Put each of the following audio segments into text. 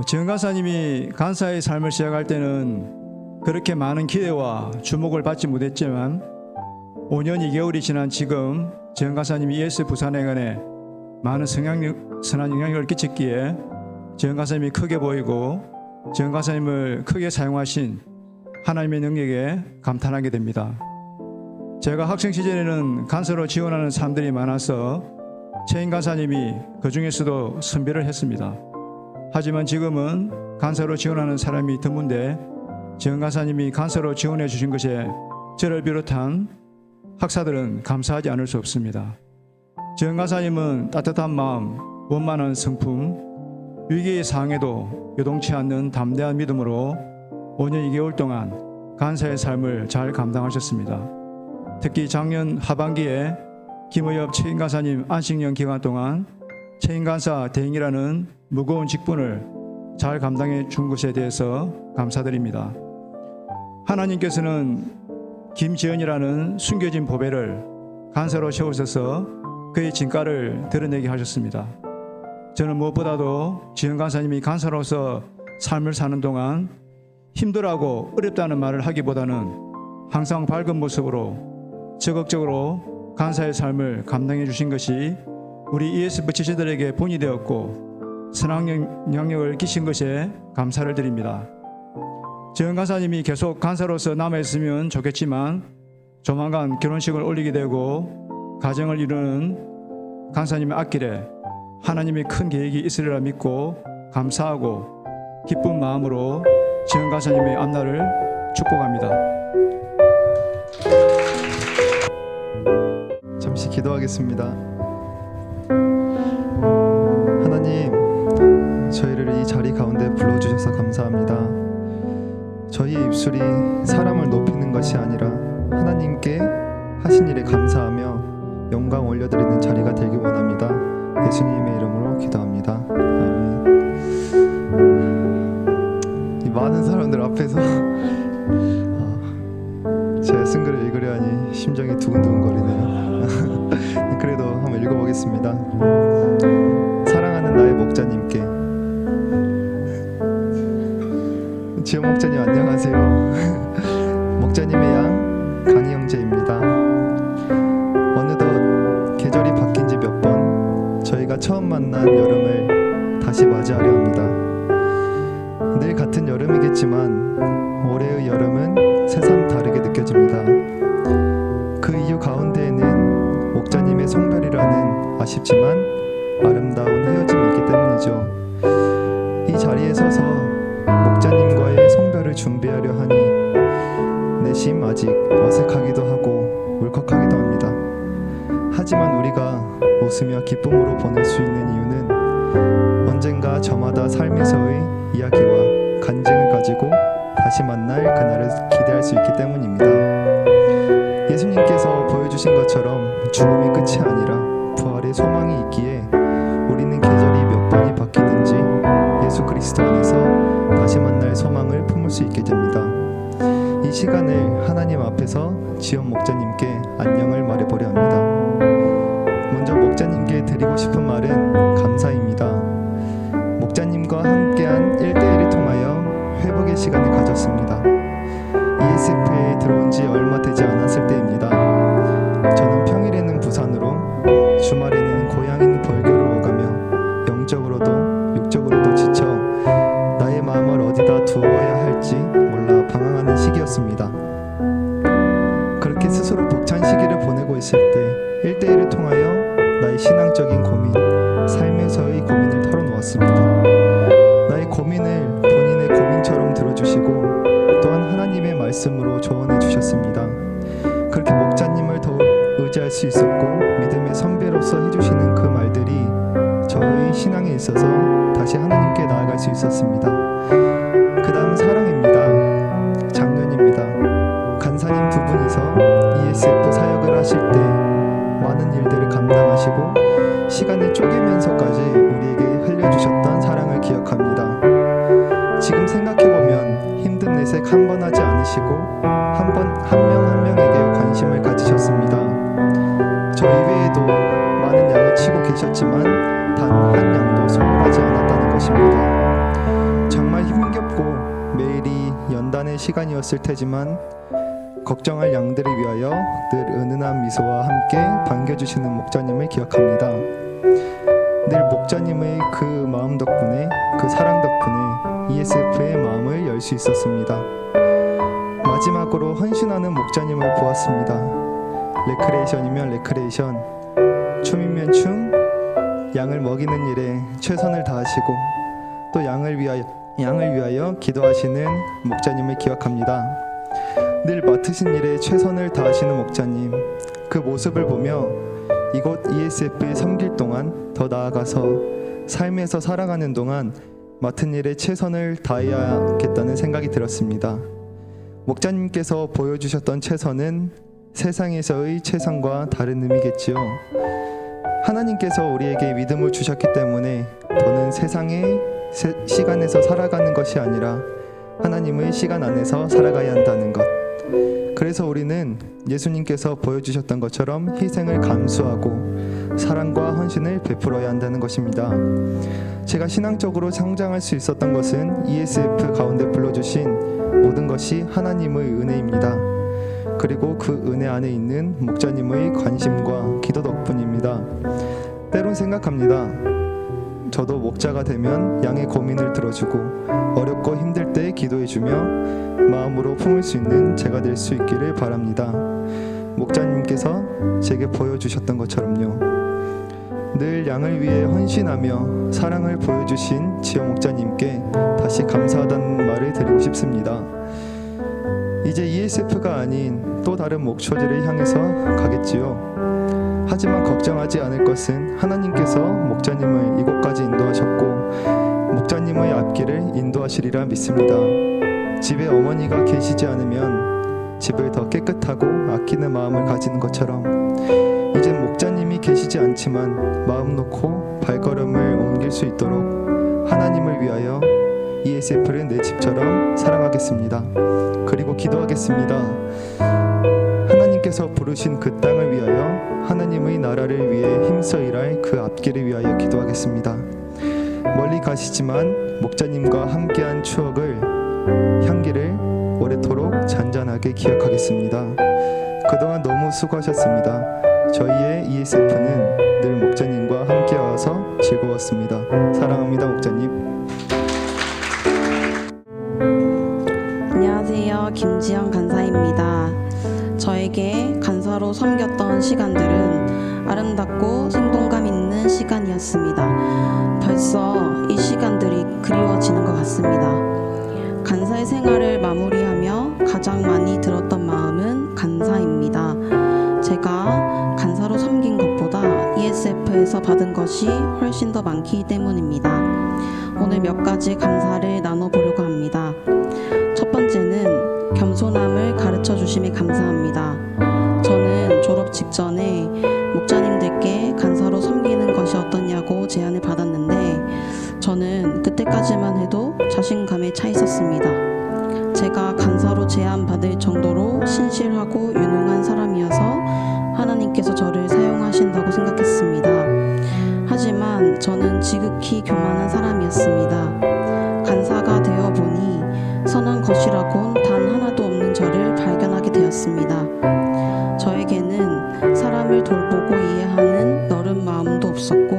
지은 간사님이 간사의 삶을 시작할 때는 그렇게 많은 기대와 주목을 받지 못했지만 5년 2개월이 지난 지금 지은 간사님이 ES 부산회관에 많은 선한 영향력을 끼쳤기에 지은 간사님이 크게 보이고 지은 간사님을 크게 사용하신 하나님의 능력에 감탄하게 됩니다. 제가 학생 시절에는 간사로 지원하는 사람들이 많아서 최인 간사님이 그 중에서도 선별을 했습니다. 하지만 지금은 간사로 지원하는 사람이 드문데 지은 간사님이 간사로 지원해 주신 것에 저를 비롯한 학사들은 감사하지 않을 수 없습니다. 지은 간사님은 따뜻한 마음, 원만한 성품, 위기의 상황에도 요동치 않는 담대한 믿음으로 5년 2개월 동안 간사의 삶을 잘 감당하셨습니다. 특히 작년 하반기에 김의엽 최인 간사님 안식년 기간 동안 최인 간사 대행이라는 무거운 직분을 잘 감당해 준 것에 대해서 감사드립니다. 하나님께서는 김지연이라는 숨겨진 보배를 간사로 세우셔서 그의 진가를 드러내게 하셨습니다. 저는 무엇보다도 지연 간사님이 간사로서 삶을 사는 동안 힘들어하고 어렵다는 말을 하기보다는 항상 밝은 모습으로 적극적으로 간사의 삶을 감당해 주신 것이 우리 ESF 지체들에게 본이 되었고 선한 영향력을 끼친 것에 감사를 드립니다. 지은 간사님이 계속 간사로서 남아있으면 좋겠지만 조만간 결혼식을 올리게 되고 가정을 이루는 간사님의 앞길에 하나님의 큰 계획이 있으리라 믿고 감사하고 기쁜 마음으로 지은 간사님의 앞날을 축복합니다. 잠시 기도하겠습니다. 하나님, 저희를 이 자리 가운데 불러주셔서 감사합니다. 저희의 입술이 사람을 높이는 것이 아니라 하나님께 하신 일에 감사하며 영광 올려드리는 자리가 되길 원합니다. 예수님의 이름으로 기도합니다. 아멘. 이 많은 사람들 앞에서 제 쓴 글을 읽으려 하니 심장이 두근두근거리네요. 그래도 한번 읽어보겠습니다. 사랑하는 나의 목자님께. 지연 목자님 안녕하세요. 목자님의 양 강희 형제입니다. 어느덧 계절이 바뀐 지 몇 번 저희가 처음 만난 여름을 다시 맞이하려 합니다. 늘 같은 여름이겠지만 올해의 여름은 새삼 다르게 느껴집니다. 그 이유 가운데에는 목자님의 성별이라는 아쉽지만 아름다운 헤어짐이 있기 때문이죠. 이 자리에 서서 목자님과의 성별을 준비하려 하니 내심 아직 어색하기도 하고 울컥하기도 합니다. 하지만 우리가 웃으며 기쁨으로 보낼 수 있는 이유는 언젠가 저마다 삶에서의 이야기와 간증을 가지고 다시 만날 그날을 기대할 수 있기 때문입니다. 예수님께서 보여주신 것처럼 죽음이 끝이 아니라 부활의 소망이 있기에 우리는 계절이 몇 번이 바뀌든지 예수 그리스도 안에서 다시 만날 소망을 품을 수 있게 됩니다. 이 시간을 하나님 앞에서 지연 목자님께 안녕을 말해보려 합니다. 먼저 목자님께 드리고 싶은 말은 감사입니다. 목자님과 함께한 1대1을 통하여 회복의 시간을 가졌습니다. ESF에 들어온 지 얼마 되지 않았을 때입니다. 저는 평일에는 부산으로, 주말에는 고향 있는 벌교를 오가며 영적으로도 육적으로도 지쳐 나의 마음을 어디다 두어야 할지 몰라 방황하는 시기였습니다. 그렇게 스스로 벅찬 시기를 보내고 있을 때 1대1을 통하여 나의 신앙적인 고민, 삶에서의 고민을 털어놓았습니다. 나의 고민을 본인의 고민처럼 들어주시고 또한 하나님의 말씀으로 조언해 주셨습니다. 그렇게 목자님을 더욱 의지할 수 있었고 믿음의 선배로서 해주시는 그 말들이 저의 신앙에 있어서 다시 하나님께 나아갈 수 있었습니다. 그 다음 사랑입니다. 작년입니다. 간사님 두 분이서 ESF 사역을 하실 때 많은 일들을 감당하시고 시간을 쪼개면서까지 우리에게 흘려주셨던 사랑을 기억합니다. 지금 생각해보면 힘든 내색 한 번 하지 않으시고 한 명 한 명에게 관심을 가지셨습니다. 저 이외에도 많은 양을 치고 계셨지만 단 한 양도 소홀하지 않았다는 것입니다. 정말 힘겹고 매일이 연단의 시간이었을 테지만 걱정할 양들을 위하여 늘 은은한 미소와 함께 반겨주시는 목자님을 기억합니다. 늘 목자님의 그 마음 덕분에, 그 사랑 덕분에 ESF의 마음을 열 수 있었습니다. 마지막으로 헌신하는 목자님을 보았습니다. 레크레이션이면 레크레이션, 춤이면 춤, 양을 먹이는 일에 최선을 다하시고 또 양을 위하여 기도하시는 목자님을 기억합니다. 늘 맡으신 일에 최선을 다하시는 목자님, 그 모습을 보며 이곳 ESF에 섬길 동안, 더 나아가서 삶에서 살아가는 동안 맡은 일에 최선을 다해야겠다는 생각이 들었습니다. 목자님께서 보여주셨던 최선은 세상에서의 최선과 다른 의미겠지요. 하나님께서 우리에게 믿음을 주셨기 때문에 더는 세상의 시간에서 살아가는 것이 아니라 하나님의 시간 안에서 살아가야 한다는 것. 그래서 우리는 예수님께서 보여주셨던 것처럼 희생을 감수하고 사랑과 헌신을 베풀어야 한다는 것입니다. 제가 신앙적으로 성장할 수 있었던 것은 ESF 가운데 불러주신 모든 것이 하나님의 은혜입니다. 그리고 그 은혜 안에 있는 목자님의 관심과 기도 덕분입니다. 때론 생각합니다. 저도 목자가 되면 양의 고민을 들어주고 어렵고 힘들 때 기도해주며 마음으로 품을 수 있는 제가 될 수 있기를 바랍니다. 목자님께서 제게 보여주셨던 것처럼요. 늘 양을 위해 헌신하며 사랑을 보여주신 지어 목자님께 다시 감사하다는 말을 드리고 싶습니다. 이제 ESF가 아닌 또 다른 목초지를 향해서 가겠지요. 하지만 걱정하지 않을 것은 하나님께서 목자님을 이곳까지 인도하셨고 목자님의 앞길을 인도하시리라 믿습니다. 집에 어머니가 계시지 않으면 집을 더 깨끗하고 아끼는 마음을 가지는 것처럼 이제 목자님이 계시지 않지만 마음 놓고 발걸음을 옮길 수 있도록 하나님을 위하여 ESF를 내 집처럼 사랑하겠습니다. 그리고 기도하겠습니다. 하나님께서 부르신 그 땅을 위하여 하나님의 나라를 위해 힘써 일할 그 앞길을 위하여 기도하겠습니다. 멀리 가시지만 목자님과 함께한 추억을, 향기를 오래도록 잔잔하게 기억하겠습니다. 그동안 너무 수고하셨습니다. 저희의 ESF는 늘 목자님과 함께와서 즐거웠습니다. 사랑합니다, 목자님. 안녕하세요. 김지영 간사입니다. 저에게 간사로 섬겼던 시간들은 아름답고 생동감 있는 시간이었습니다. 벌써 이 시간들이 그리워지는 것 같습니다. 간사의 생활을 마무리하며 가장 많이 들었던 마음은 감사입니다. 제가 간사로 섬긴 것보다 ESF에서 받은 것이 훨씬 더 많기 때문입니다. 오늘 몇 가지 감사를 나눠보려고 합니다. 첫 번째는 겸손함을 가르쳐 주심에 감사합니다. 저는 졸업 직전에 목자님들께 간사로 섬기는 것이 어떠냐고 제안을 받았는데 저는 그때까지만 해도 자신감에 차 있었습니다. 제가 간사로 제안받을 정도로 신실하고 유능한 사람이어서 하나님께서 저를 사용하신다고 생각했습니다. 하지만 저는 지극히 교만한 사람이었습니다. 간사가 되어 보니 선한 것이라곤 단 하나도 없는 저를 발견하게 되었습니다. 저에게는 사람을 돌보고 이해하는 너른 마음도 없었고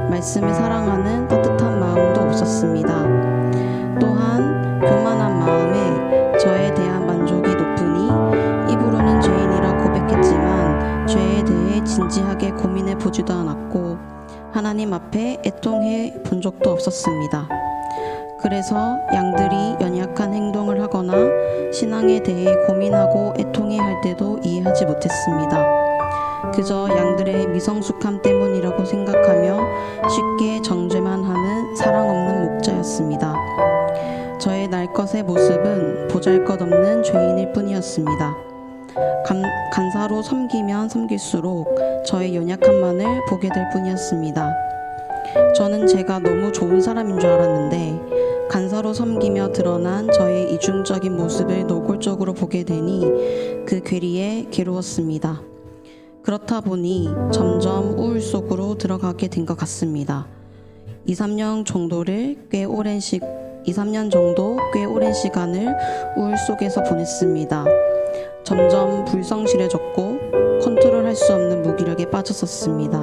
말씀을 사랑하는 따뜻한 마음도 없었습니다. 또한 교만한 마음에 저에 대한 만족이 높으니 입으로는 죄인이라 고백했지만 죄에 대해 진지하게 고민해 보지도 않았고 하나님 앞에 애통해 본 적도 없었습니다. 그래서 양들이 연약한 행동을 하거나 신앙에 대해 고민하고 애통해 할 때도 이해하지 못했습니다. 그저 양들의 미성숙함 때문이라고 생각하며 쉽게 정죄만 하는 사랑 없는 목자였습니다. 저의 날 것의 모습은 보잘것없는 죄인일 뿐이었습니다. 간사로 섬기면 섬길수록 저의 연약함만을 보게 될 뿐이었습니다. 저는 제가 너무 좋은 사람인 줄 알았는데 간사로 섬기며 드러난 저의 이중적인 모습을 노골적으로 보게 되니 그 괴리에 괴로웠습니다. 그렇다 보니 점점 우울 속으로 들어가게 된 것 같습니다. 2, 3년 정도를 꽤 오랜 2, 3년 정도 꽤 오랜 시간을 우울 속에서 보냈습니다. 점점 불성실해졌고 컨트롤할 수 없는 무기력에 빠졌었습니다.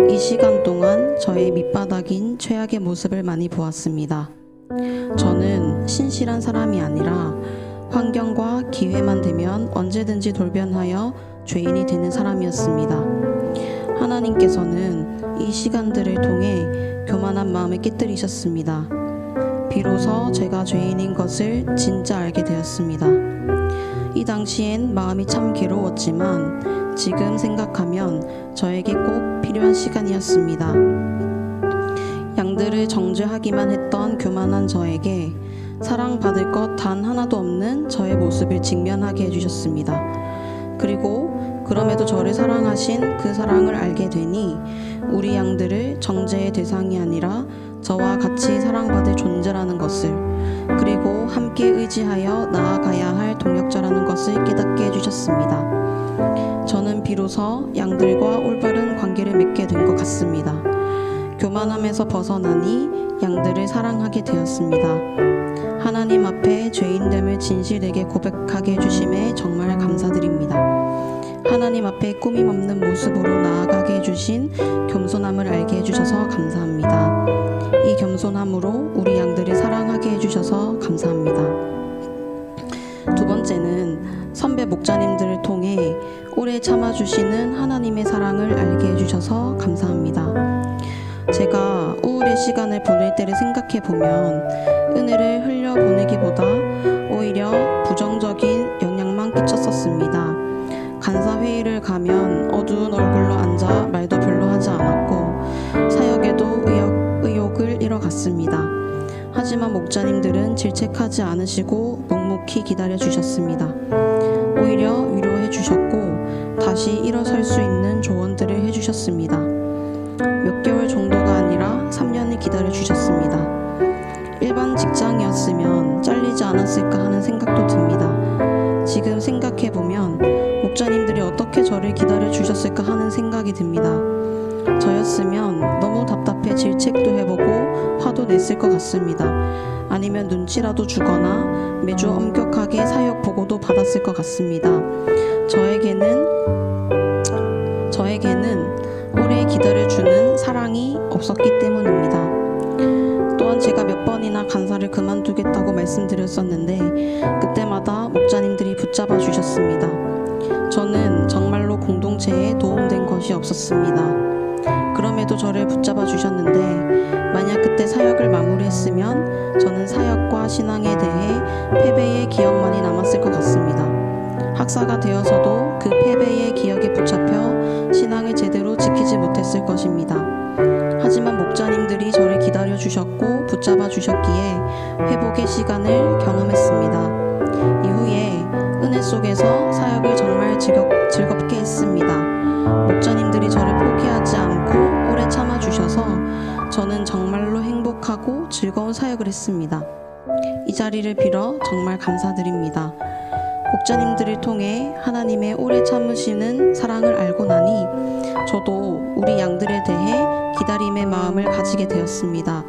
이 시간 동안 저의 밑바닥인 최악의 모습을 많이 보았습니다. 저는 신실한 사람이 아니라 환경과 기회만 되면 언제든지 돌변하여 죄인이 되는 사람이었습니다. 하나님께서는 이 시간들을 통해 교만한 마음을 깨뜨리셨습니다. 비로소 제가 죄인인 것을 진짜 알게 되었습니다. 이 당시엔 마음이 참 괴로웠지만 지금 생각하면 저에게 꼭 필요한 시간이었습니다. 양들을 정죄하기만 했던 교만한 저에게 사랑받을 것 단 하나도 없는 저의 모습을 직면하게 해주셨습니다. 그리고 그럼에도 저를 사랑하신 그 사랑을 알게 되니 우리 양들을 정죄의 대상이 아니라 저와 같이 사랑받을 존재라는 것을, 그리고 함께 의지하여 나아가야 할 동역자라는 것을 깨닫게 해주셨습니다. 저는 비로소 양들과 올바른 관계를 맺게 된 것 같습니다. 교만함에서 벗어나니 양들을 사랑하게 되었습니다. 하나님 앞에 죄인됨을 진실되게 고백하게 해주심에 정말 감사드립니다. 하나님 앞에 꾸밈 없는 모습으로 나아가게 해주신 겸손함을 알게 해주셔서 감사합니다. 이 겸손함으로 우리 양들을 사랑하게 해주셔서 감사합니다. 두 번째는 선배 목자님들을 통해 오래 참아주시는 하나님의 사랑을 알게 해주셔서 감사합니다. 제가 우울의 시간을 보낼 때를 생각해 보면 은혜를 흘려보내기보다 오히려 부정적인 영향만 끼쳤었습니다. 간사회의를 가면 어두운 얼굴로 앉아 말도 별로 하지 않았고 사역에도 의욕을 잃어갔습니다. 하지만 목자님들은 질책하지 않으시고 묵묵히 기다려 주셨습니다. 오히려 위로해 주셨고 다시 일어설 수 있는 조언들을 해주셨습니다. 몇 개월 정도가 아니라 3년을 기다려 주셨습니다. 일반 직장이었으면 잘리지 않았을까 하는 생각도 듭니다. 지금 생각해보면 목자님들이 어떻게 저를 기다려 주셨을까 하는 생각이 듭니다. 저였으면 너무 답답해 질책도 해보고 화도 냈을 것 같습니다. 아니면 눈치라도 주거나 매주 엄격하게 사역 보고도 받았을 것 같습니다. 저에게는 오래 기다려주는 사랑이 없었기 때문입니다. 또한 제가 몇 번이나 간사를 그만두겠다고 말씀드렸었는데 그때마다 목자님들이 붙잡아 주셨습니다. 저는 정말로 공동체에 도움된 것이 없었습니다. 그럼에도 저를 붙잡아 주셨는데 만약 그때 사역을 마무리했으면 저는 사역과 신앙에 대해 패배의 기억만이 남았을 것 같습니다. 학사가 되어서도 그 패배의 기억에 붙잡혀 신앙을 제대로 지키지 못했을 것입니다. 하지만 목자님들이 저를 기다려 주셨고 붙잡아 주셨기에 회복의 시간을 경험했습니다. 이후에 은혜 속에서 사역을 정말 즐겁게 했습니다. 목자님들이 저를 포기하지 않고 오래 참아 주셔서 저는 정말로 행복하고 즐거운 사역을 했습니다. 이 자리를 빌어 정말 감사드립니다. 목자님들을 통해 하나님의 오래 참으시는 사랑을 알고 나니 저도 우리 양들에 대해 기다림의 마음을 가지게 되었습니다.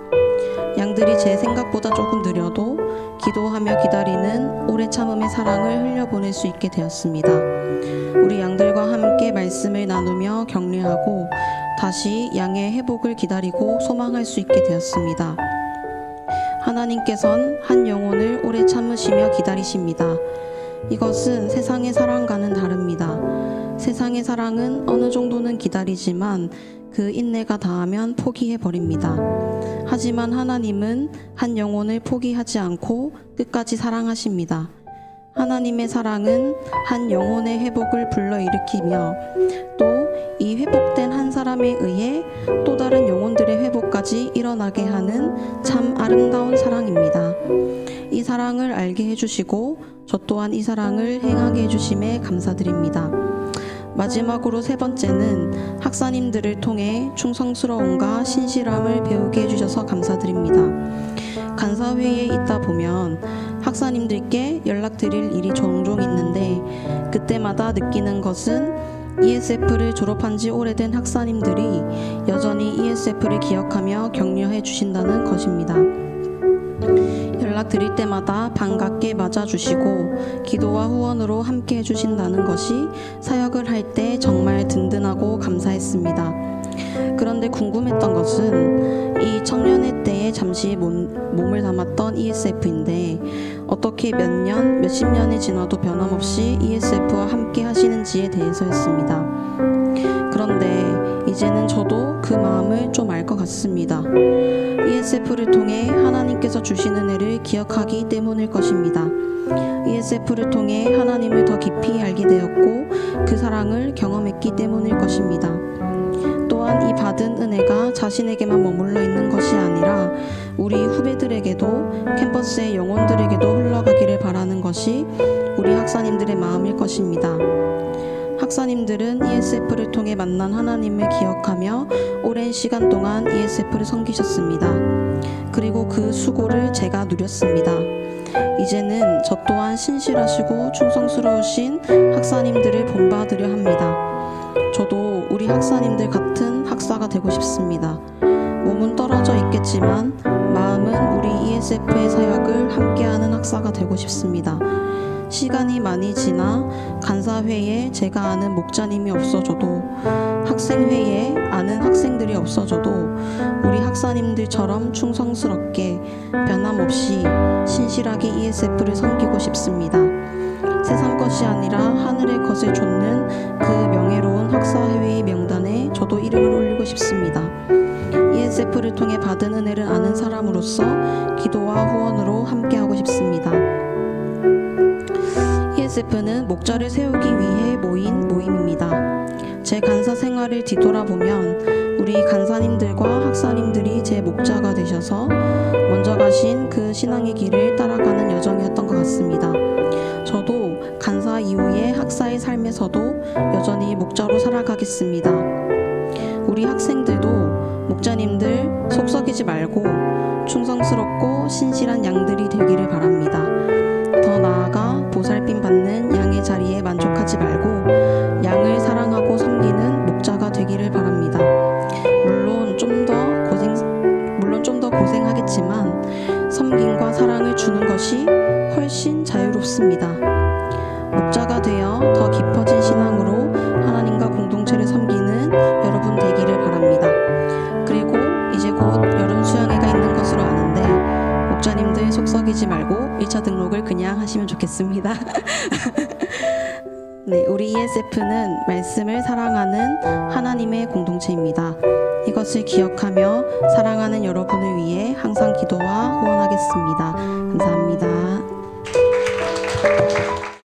양들이 제 생각보다 조금 느려도 기도하며 기다리는 오래 참음의 사랑을 흘려보낼 수 있게 되었습니다. 우리 양들과 함께 말씀을 나누며 격려하고 다시 양의 회복을 기다리고 소망할 수 있게 되었습니다. 하나님께선 한 영혼을 오래 참으시며 기다리십니다. 이것은 세상의 사랑과는 다릅니다. 세상의 사랑은 어느 정도는 기다리지만 그 인내가 다하면 포기해버립니다. 하지만 하나님은 한 영혼을 포기하지 않고 끝까지 사랑하십니다. 하나님의 사랑은 한 영혼의 회복을 불러일으키며 또 이 회복된 한 사람에 의해 또 다른 영혼들의 회복까지 일어나게 하는 참 아름다운 사랑입니다. 이 사랑을 알게 해주시고 저 또한 이 사랑을 행하게 해주심에 감사드립니다. 마지막으로 세 번째는 학사님들을 통해 충성스러움과 신실함을 배우게 해주셔서 감사드립니다. 간사회의에 있다 보면 학사님들께 연락드릴 일이 종종 있는데 그때마다 느끼는 것은 ESF를 졸업한 지 오래된 학사님들이 여전히 ESF를 기억하며 격려해 주신다는 것입니다. 연락드릴 때마다 반갑게 맞아주시고 기도와 후원으로 함께 해주신다는 것이 사역을 할 때 정말 든든하고 감사했습니다. 그런데 궁금했던 것은 이 청년의 때에 잠시 몸을 담았던 ESF인데 어떻게 몇십 년이 지나도 변함없이 ESF와 함께 하시는지에 대해서였습니다. 그런데 이제는 저도 그 마음을 좀 알 것 같습니다. ESF를 통해 하나님께서 주신 은혜를 기억하기 때문일 것입니다. ESF를 통해 하나님을 더 깊이 알게 되었고 그 사랑을 경험했기 때문일 것입니다. 또한 이 받은 은혜가 자신에게만 머물러 있는 것이 아니라 우리 후배들에게도 캠퍼스의 영혼들에게도 흘러가기를 바라는 것이 우리 학사님들의 마음일 것입니다. 학사님들은 ESF를 통해 만난 하나님을 기억하며 오랜 시간 동안 ESF를 섬기셨습니다. 그리고 그 수고를 제가 누렸습니다. 이제는 저 또한 신실하시고 충성스러우신 학사님들을 본받으려 합니다. 저도 우리 학사님들 같은 학사가 되고 싶습니다. 몸은 떨어져 있겠지만 마음은 우리 ESF의 사역을 함께하는 학사가 되고 싶습니다. 시간이 많이 지나 간사회에 제가 아는 목자님이 없어져도 학생회에 아는 학생들이 없어져도 우리 학사님들처럼 충성스럽게 변함없이 신실하게 ESF를 섬기고 싶습니다. 세상 것이 아니라 하늘의 것을 좇는 그 명예로운 학사회의 명단에 저도 이름을 올리고 싶습니다. ESF를 통해 받은 은혜를 아는 사람으로서 기도와 후원으로 함께하고 싶습니다. ESF는 목자를 세우기 위해 모인 모임입니다. 제 간사 생활을 뒤돌아보면 우리 간사님들과 학사님들이 제 목자가 되셔서 먼저 가신 그 신앙의 길을 따라가는 여정이었던 것 같습니다. 저도 간사 이후의 학사의 삶에서도 여전히 목자로 살아가겠습니다. 우리 학생들도 목자님들 속썩이지 말고 충성스럽고 신실한 양들이 되기를 바랍니다. 더 나아가 보살핌 받는 양의 자리에 만족하지 말고 양을 사랑하고 섬기는 목자가 되기를 바랍니다. 물론 좀 더 고생하겠지만 섬김과 사랑을 주는 것이 훨씬 자유롭습니다. 목자가 되어 더 깊어진 신앙으로 하나님과 공동체를 섬기는 여러분 되기를 바랍니다. 그리고 이제 곧 여름 수양회가 있는 것으로 아는데 목자님들 속썩이지 말고 1차 등록을 그냥 하시면 좋겠습니다. 네, 우리 ESF는 말씀을 사랑하는 하나님의 공동체입니다. 이것을 기억하며 사랑하는 여러분을 위해 항상 기도와 후원하겠습니다. 감사합니다.